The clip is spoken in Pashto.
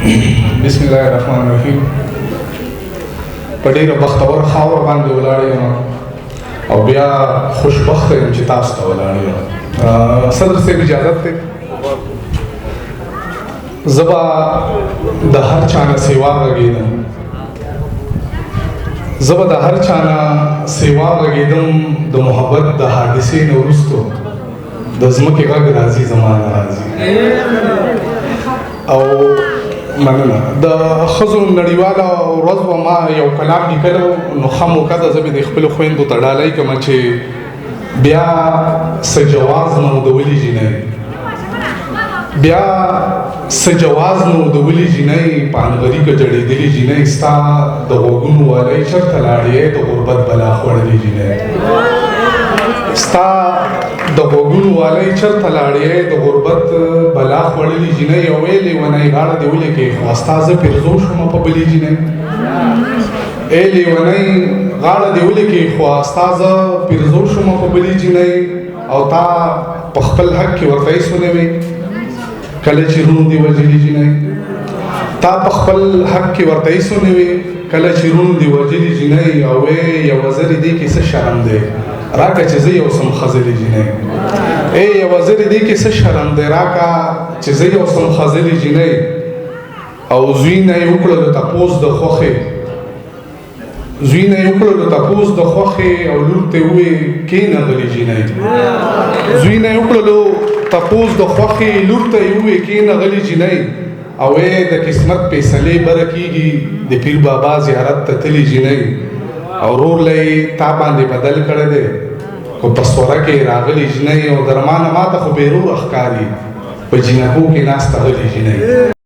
بسم الله الرحمن الرحیم. په ډېره بختور خاوره باندې ولاړ یم او بیا خوشبخته یم چې تاسو ته ولاړ یم. صدر صاحب اجازت دی، زه به د هر چا نه سیوا غږېدم، زه به د هر چا نه سیوا غږېدم د محبت د حادثې نه وروستو د ځمکې غږ راځي زما نه راځي. او مننه. د ښځو نړیواله ورځ به ما یو کلام لیکلو، نو ښه موقع ده زه به د خپلو خویندو ته ډالۍ کړم چې بیا څه جواز نه و د ولي جینۍ، بیا څه جواز نه و د ولي جینۍ، په انغري که جړېدلې جینۍ ستا د غوږونو والی چېرته لاړې د غربت بلا خوړلې جینۍ، ستا د غوږونو والی چېرته لاړې د غربت بلا خوړلې جینۍ. او ویې لیونی غاړه دې ولیکې خو ستا زه پیرزو شوم په بلې جینۍ، ای لیونی غاړه دې ولیکې خو ستا زه پیرزو شوم په بلې جینۍ. او تا په خپل حق کې ورته هېڅ ونه وی کله چې رونو دې وژلې جینۍ، تا په خپل حق کې ورته هېڅ ونه وی کله چې رونو دې وژلې جینۍ. او وی یوه زرې دې کې څه شرم دی راکه چې زه یو سم خځلې جینۍ، ای یوه زرې دې کې څه شرم دی راکه چې زه یو سم خځلې جینۍ. او زوی نه یې وکړلو تپوس د خوښې، زوی نه یې وکړلو تپوس د خوښې او لور ته یې وویې کښېنه غلې جینۍ، زوی نه یې وکړلو تپوس د خوښې لور ته یې وویې کښېنه غلې جینۍ. او ای د قسمت فیصلې بره کېږي د پیر بابا زیارت ته تللې جینۍ. او ورور له یې تا باندې بدل کړی دی خو په سوره کې راغلې جینۍ. او درمانه ما ته خو بېروره ښکاري په جینکو کې ناسته غلې جینۍ.